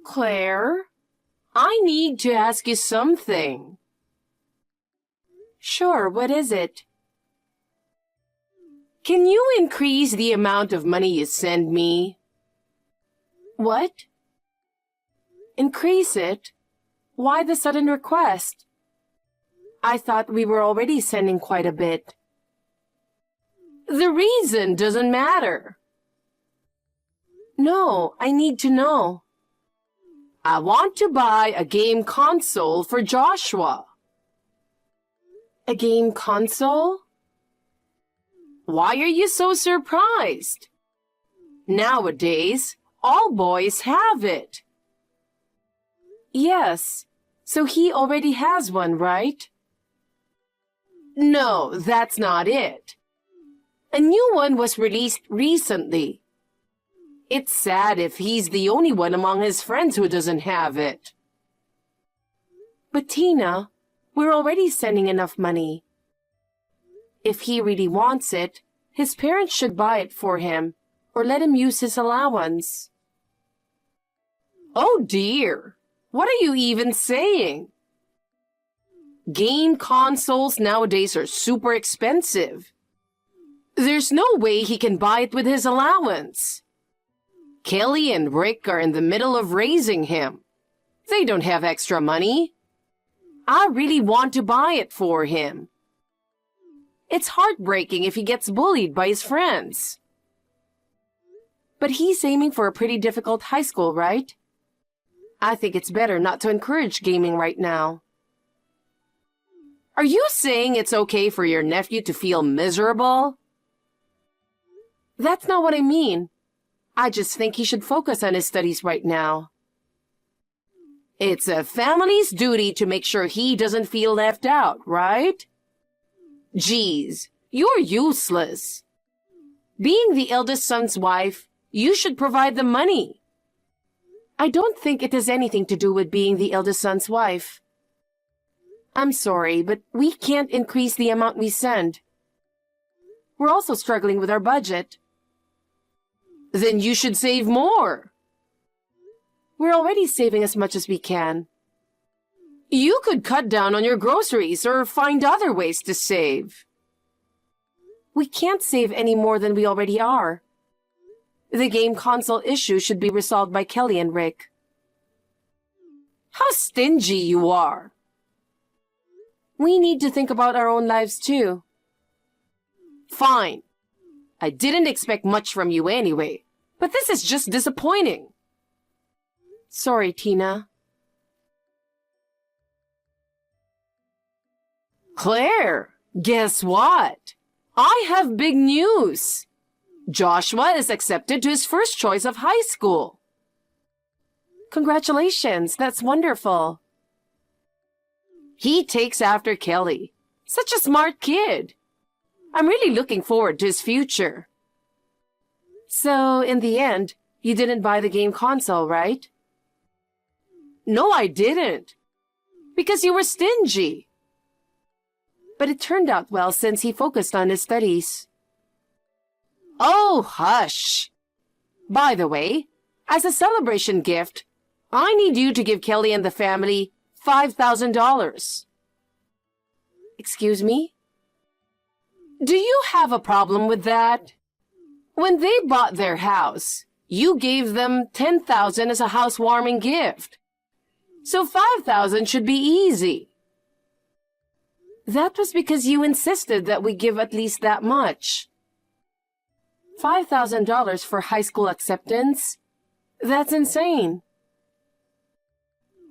Claire, I need to ask you something. Sure, what is it? Can you increase the amount of money you send me? What? Increase it? Why the sudden request? I thought we were already sending quite a bit. The reason doesn't matter. No, I need to know. I want to buy a game console for Joshua. A game console? Why are you so surprised? Nowadays, all boys have it. Yes, so he already has one, right? No, that's not it. A new one was released recently. It's sad if he's the only one among his friends who doesn't have it. But Tina, we're already sending enough money. If he really wants it, his parents should buy it for him or let him use his allowance. Oh dear, what are you even saying? Game consoles nowadays are super expensive. There's no way he can buy it with his allowance. Kelly and Rick are in the middle of raising him. They don't have extra money. I really want to buy it for him. It's heartbreaking if he gets bullied by his friends. But he's aiming for a pretty difficult high school, right? I think it's better not to encourage gaming right now. Are you saying it's okay for your nephew to feel miserable? That's not what I mean. I just think he should focus on his studies right now. It's a family's duty to make sure he doesn't feel left out, right? Geez, you're useless. Being the eldest son's wife, you should provide the money. I don't think it has anything to do with being the eldest son's wife. I'm sorry, but we can't increase the amount we send. We're also struggling with our budget. Then you should save more. We're already saving as much as we can. You could cut down on your groceries or find other ways to save. We can't save any more than we already are. The game console issue should be resolved by Kelly and Rick. How stingy you are. We need to think about our own lives too. Fine. I didn't expect much from you anyway, but this is just disappointing. Sorry, Tina. Claire, guess what? I have big news. Joshua is accepted to his first choice of high school. Congratulations, that's wonderful. He takes after Kelly. Such a smart kid. I'm really looking forward to his future. So, in the end, you didn't buy the game console, right? No, I didn't. Because you were stingy. But it turned out well since he focused on his studies. Oh, hush. By the way, as a celebration gift, I need you to give Kelly and the family $5,000. Excuse me? Do you have a problem with that? When they bought their house, you gave them $10,000 as a housewarming gift. So $5,000 should be easy. That was because you insisted that we give at least that much. $5,000 for high school acceptance? That's insane.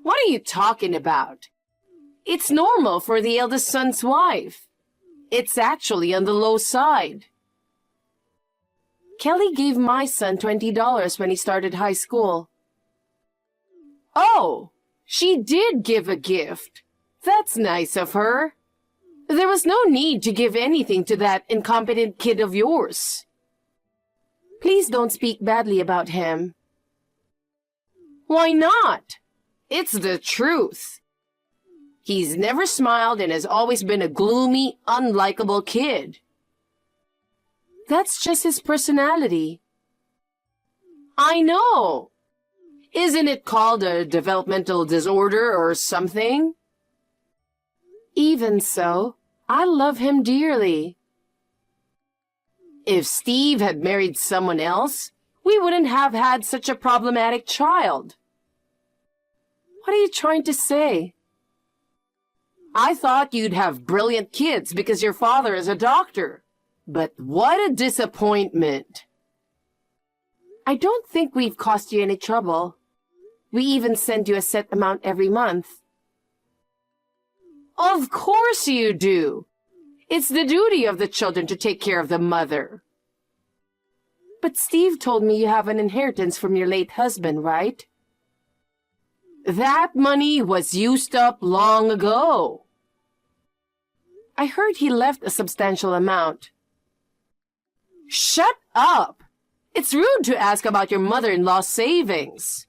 What are you talking about? It's normal for the eldest son's wife. It's actually on the low side. Kelly gave my son $20 when he started high school. Oh, she did give a gift. That's nice of her. There was no need to give anything to that incompetent kid of yours. Please don't speak badly about him. Why not? It's the truth. He's never smiled and has always been a gloomy, unlikable kid. That's just his personality. I know. Isn't it called a developmental disorder or something? Even so, I love him dearly. If Steve had married someone else, we wouldn't have had such a problematic child. What are you trying to say? I thought you'd have brilliant kids because your father is a doctor. But what a disappointment. I don't think we've caused you any trouble. We even send you a set amount every month. Of course you do. It's the duty of the children to take care of the mother. But Steve told me you have an inheritance from your late husband, right? That money was used up long ago. I heard he left a substantial amount. Shut up! It's rude to ask about your mother-in-law's savings.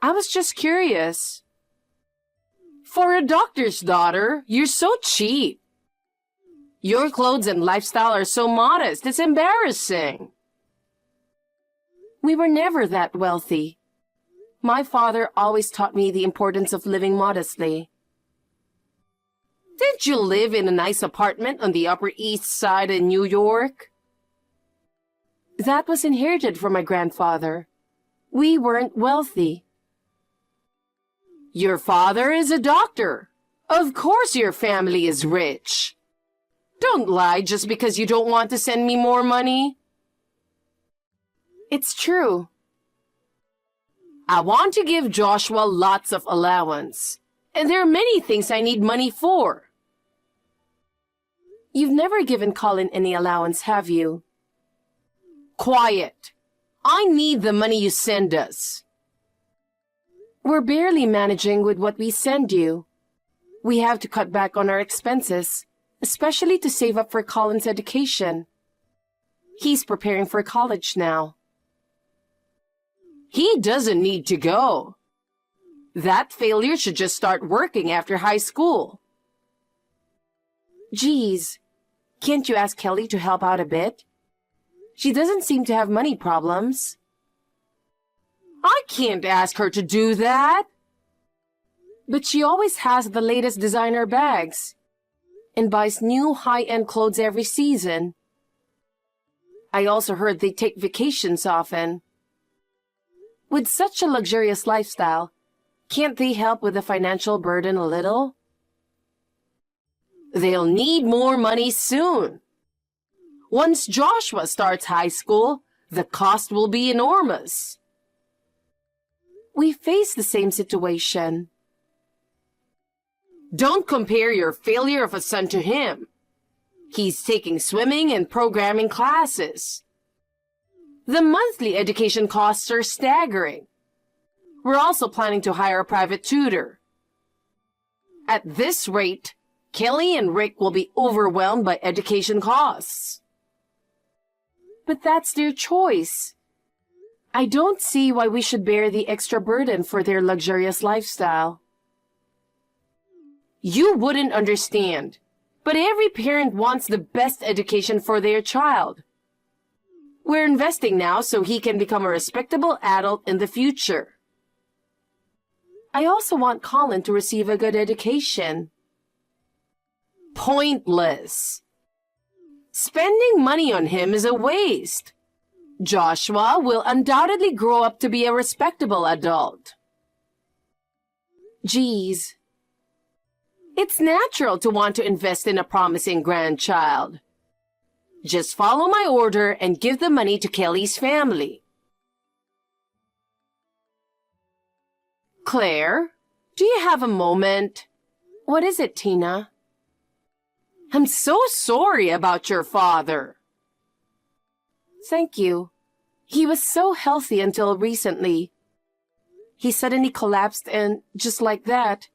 I was just curious. For a doctor's daughter, you're so cheap. Your clothes and lifestyle are so modest, it's embarrassing. We were never that wealthy. My father always taught me the importance of living modestly. Didn't you live in a nice apartment on the Upper East Side in New York? That was inherited from my grandfather. We weren't wealthy. Your father is a doctor. Of course your family is rich. Don't lie just because you don't want to send me more money. It's true. I want to give Joshua lots of allowance, and there are many things I need money for. You've never given Colin any allowance, have you? Quiet. I need the money you send us. We're barely managing with what we send you. We have to cut back on our expenses, especially to save up for Colin's education. He's preparing for college now. He doesn't need to go. That failure should just start working after high school. Geez, can't you ask Kelly to help out a bit? She doesn't seem to have money problems. I can't ask her to do that. But she always has the latest designer bags and buys new high-end clothes every season. I also heard they take vacations often. With such a luxurious lifestyle, can't they help with the financial burden a little? They'll need more money soon. Once Joshua starts high school, the cost will be enormous. We face the same situation. Don't compare your failure of a son to him. He's taking swimming and programming classes. The monthly education costs are staggering. We're also planning to hire a private tutor. At this rate, Kelly and Rick will be overwhelmed by education costs. But that's their choice. I don't see why we should bear the extra burden for their luxurious lifestyle. You wouldn't understand, but every parent wants the best education for their child. We're investing now so he can become a respectable adult in the future. I also want Colin to receive a good education. Pointless. Spending money on him is a waste. Joshua will undoubtedly grow up to be a respectable adult. Geez. It's natural to want to invest in a promising grandchild. Just follow my order and give the money to Kelly's family. Claire, do you have a moment? What is it, Tina? I'm so sorry about your father. Thank you. He was so healthy until recently. He suddenly collapsed and just like that.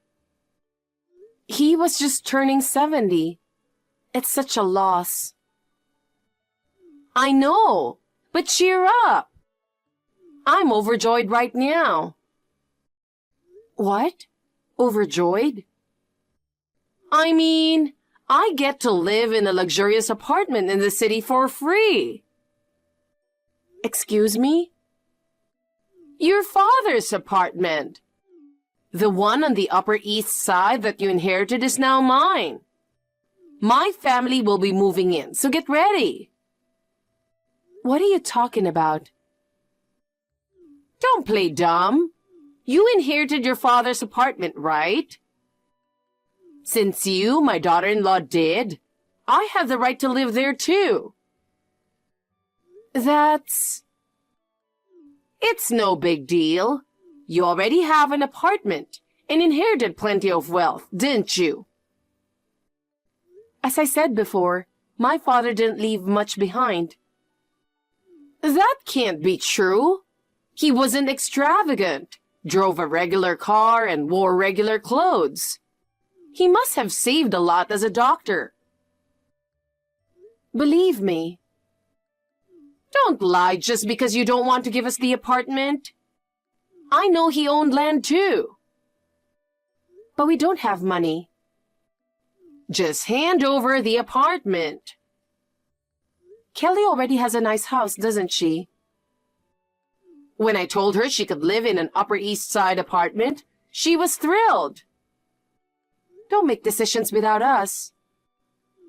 He was just turning 70. It's such a loss. I know, but cheer up. I'm overjoyed right now. What? Overjoyed? I mean, I get to live in a luxurious apartment in the city for free. Excuse me? Your father's apartment. The one on the Upper East Side that you inherited is now mine. My family will be moving in, so get ready. What are you talking about? Don't play dumb. You inherited your father's apartment, right? Since you, my daughter-in-law, did, I have the right to live there too. It's no big deal. You already have an apartment and inherited plenty of wealth, didn't you? As I said before, my father didn't leave much behind. That can't be true. He wasn't extravagant, drove a regular car, and wore regular clothes. He must have saved a lot as a doctor. Believe me. Don't lie just because you don't want to give us the apartment. I know he owned land too. But we don't have money. Just hand over the apartment. Kelly already has a nice house, doesn't she? When I told her she could live in an Upper East Side apartment, she was thrilled. Don't make decisions without us.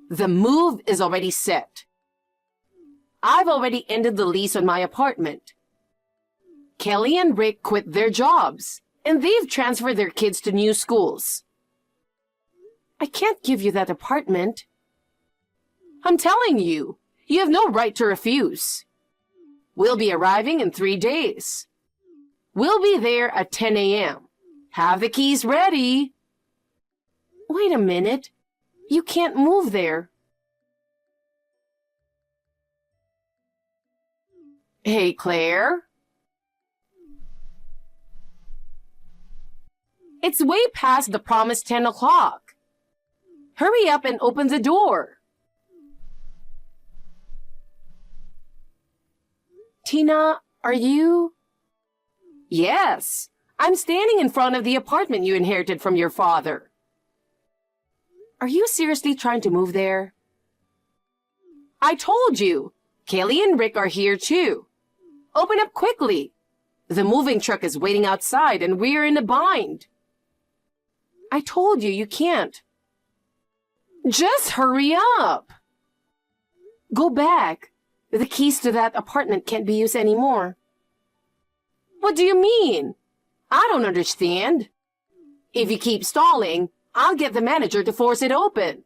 The move is already set. I've already ended the lease on my apartment. Kelly and Rick quit their jobs, and they've transferred their kids to new schools. I can't give you that apartment. I'm telling you, you have no right to refuse. We'll be arriving in 3 days. We'll be there at 10 a.m. Have the keys ready. Wait a minute. You can't move there. Hey, Claire. It's way past the promised 10 o'clock. Hurry up and open the door. Tina, are you? Yes, I'm standing in front of the apartment you inherited from your father. Are you seriously trying to move there? I told you, Kelly and Rick are here too. Open up quickly. The moving truck is waiting outside and we're in a bind. I told you, you can't. Just hurry up. Go back. The keys to that apartment can't be used anymore. What do you mean? I don't understand. If you keep stalling, I'll get the manager to force it open.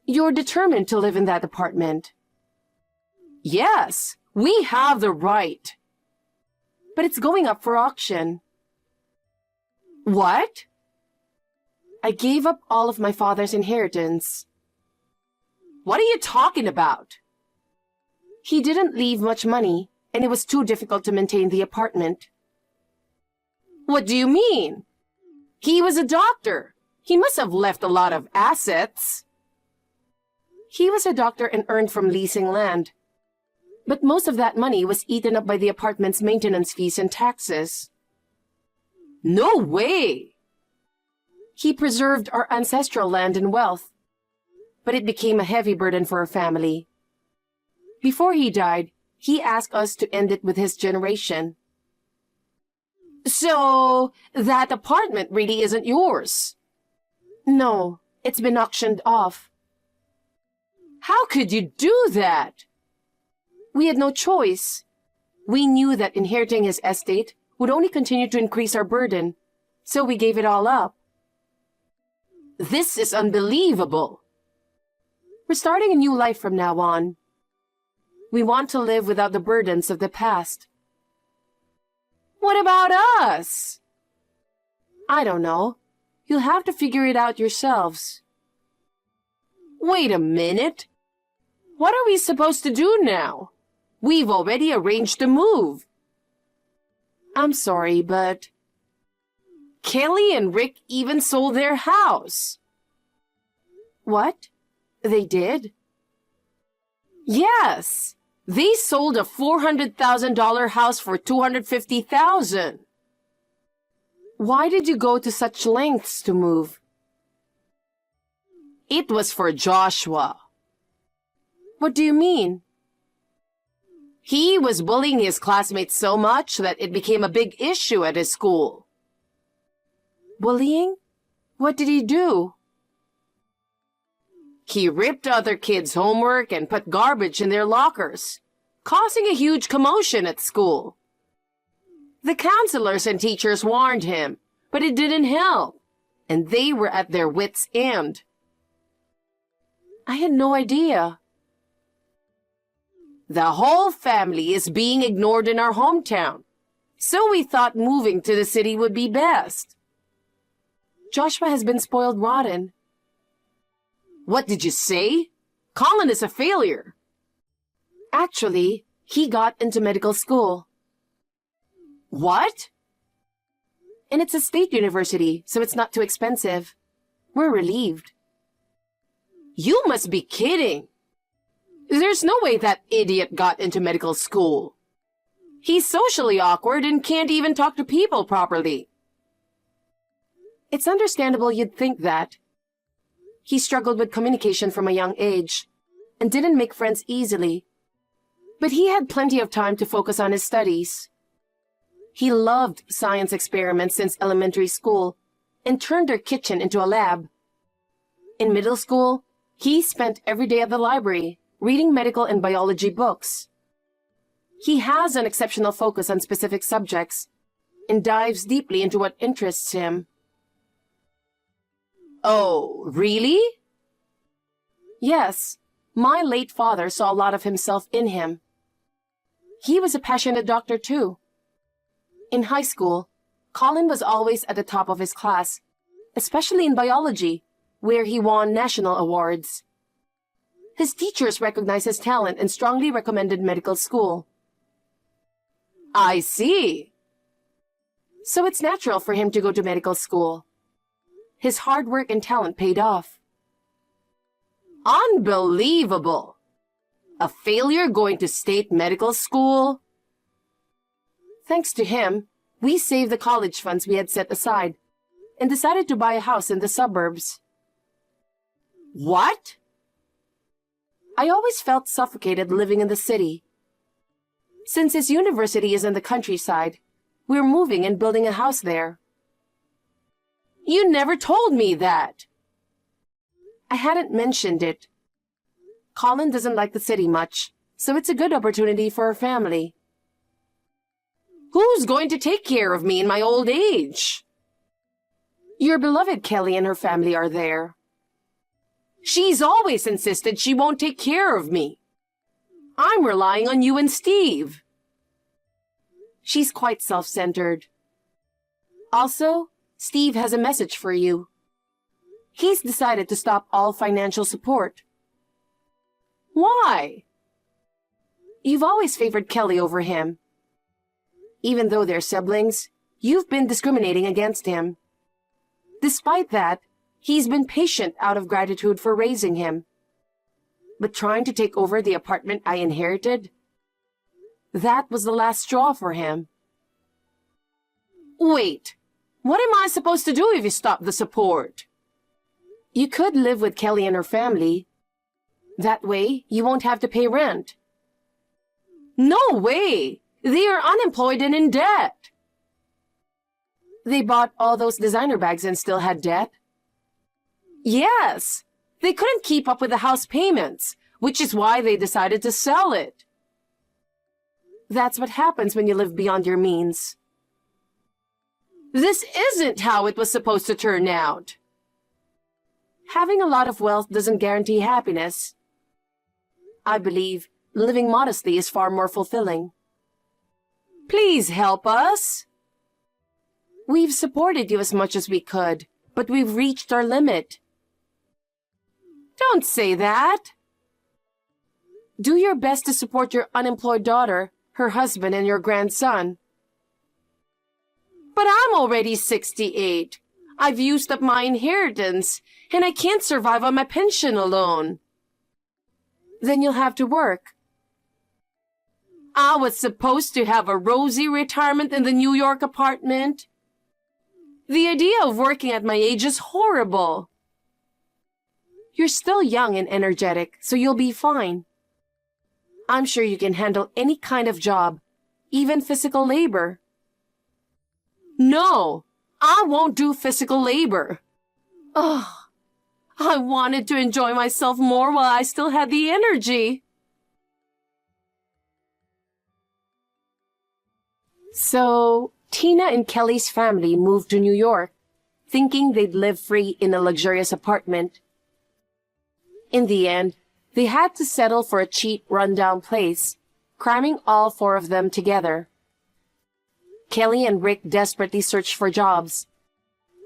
You're determined to live in that apartment. Yes, we have the right. But it's going up for auction. What? I gave up all of my father's inheritance. What are you talking about? He didn't leave much money, and it was too difficult to maintain the apartment. What do you mean? He was a doctor. He must have left a lot of assets. He was a doctor and earned from leasing land. But most of that money was eaten up by the apartment's maintenance fees and taxes. No way! He preserved our ancestral land and wealth, but it became a heavy burden for our family. Before he died, he asked us to end it with his generation. So, that apartment really isn't yours? No, it's been auctioned off. How could you do that? We had no choice. We knew that inheriting his estate would only continue to increase our burden, so we gave it all up. This is unbelievable. We're starting a new life from now on. We want to live without the burdens of the past. What about us? I don't know. You'll have to figure it out yourselves. Wait a minute. What are we supposed to do now? We've already arranged the move. I'm sorry, but Kelly and Rick even sold their house. What? They did? Yes. They sold a $400,000 house for $250,000. Why did you go to such lengths to move? It was for Joshua. What do you mean? He was bullying his classmates so much that it became a big issue at his school. Bullying? What did he do? He ripped other kids' homework and put garbage in their lockers, causing a huge commotion at school. The counselors and teachers warned him, but it didn't help, and they were at their wits' end. I had no idea. The whole family is being ignored in our hometown, so we thought moving to the city would be best. Joshua has been spoiled rotten. What did you say? Colin is a failure. Actually, he got into medical school. What? And it's a state university, so it's not too expensive. We're relieved. You must be kidding. There's no way that idiot got into medical school. He's socially awkward and can't even talk to people properly. It's understandable you'd think that. He struggled with communication from a young age and didn't make friends easily. But he had plenty of time to focus on his studies. He loved science experiments since elementary school and turned their kitchen into a lab. In middle school, he spent every day at the library reading medical and biology books. He has an exceptional focus on specific subjects and dives deeply into what interests him. Oh, really? Yes, my late father saw a lot of himself in him. He was a passionate doctor too. In high school, Colin was always at the top of his class, especially in biology, where he won national awards. His teachers recognized his talent and strongly recommended medical school. I see. So it's natural for him to go to medical school. His hard work and talent paid off. Unbelievable! A failure going to state medical school? Thanks to him, we saved the college funds we had set aside and decided to buy a house in the suburbs. What? I always felt suffocated living in the city. Since his university is in the countryside, we're moving and building a house there. You never told me that. I hadn't mentioned it. Colin doesn't like the city much, so it's a good opportunity for our family. Who's going to take care of me in my old age? Your beloved Kelly and her family are there. She's always insisted she won't take care of me. I'm relying on you and Steve. She's quite self-centered. Also, Steve has a message for you. He's decided to stop all financial support. Why? You've always favored Kelly over him. Even though they're siblings, you've been discriminating against him. Despite that, he's been patient out of gratitude for raising him. But trying to take over the apartment I inherited? That was the last straw for him. Wait, what am I supposed to do if you stop the support? You could live with Kelly and her family. That way, you won't have to pay rent. No way! They are unemployed and in debt. They bought all those designer bags and still had debt? Yes! They couldn't keep up with the house payments, which is why they decided to sell it. That's what happens when you live beyond your means. This isn't how it was supposed to turn out. Having a lot of wealth doesn't guarantee happiness. I believe living modestly is far more fulfilling. Please help us. We've supported you as much as we could, but we've reached our limit. Don't say that. Do your best to support your unemployed daughter, her husband, and your grandson. But I'm already 68. I've used up my inheritance, and I can't survive on my pension alone. Then you'll have to work. I was supposed to have a rosy retirement in the New York apartment. The idea of working at my age is horrible. You're still young and energetic, so you'll be fine. I'm sure you can handle any kind of job, even physical labor. No, I won't do physical labor. Oh, I wanted to enjoy myself more while I still had the energy. So, Tina and Kelly's family moved to New York, thinking they'd live free in a luxurious apartment. In the end, they had to settle for a cheap, rundown place, cramming all four of them together. Kelly and Rick desperately searched for jobs,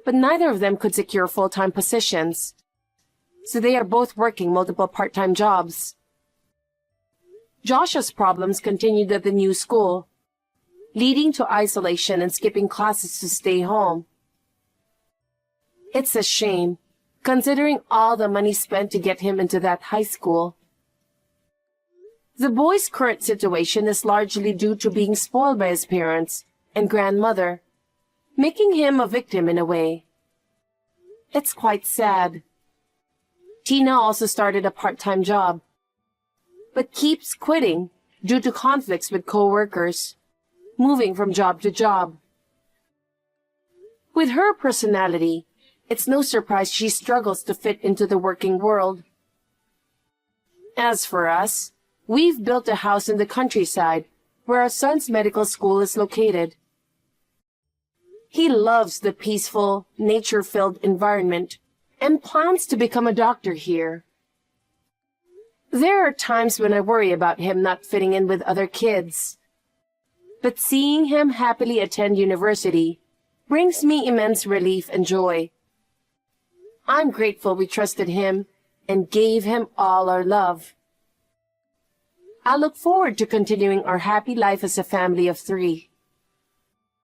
but neither of them could secure full-time positions, so they are both working multiple part-time jobs. Josh's problems continued at the new school, leading to isolation and skipping classes to stay home. It's a shame, considering all the money spent to get him into that high school. The boy's current situation is largely due to being spoiled by his parents and grandmother, making him a victim in a way. It's quite sad. Tina also started a part-time job, but keeps quitting due to conflicts with co-workers, moving from job to job. With her personality, it's no surprise she struggles to fit into the working world. As for us, we've built a house in the countryside where our son's medical school is located. He loves the peaceful, nature-filled environment and plans to become a doctor here. There are times when I worry about him not fitting in with other kids, but seeing him happily attend university brings me immense relief and joy. I'm grateful we trusted him and gave him all our love. I look forward to continuing our happy life as a family of 3.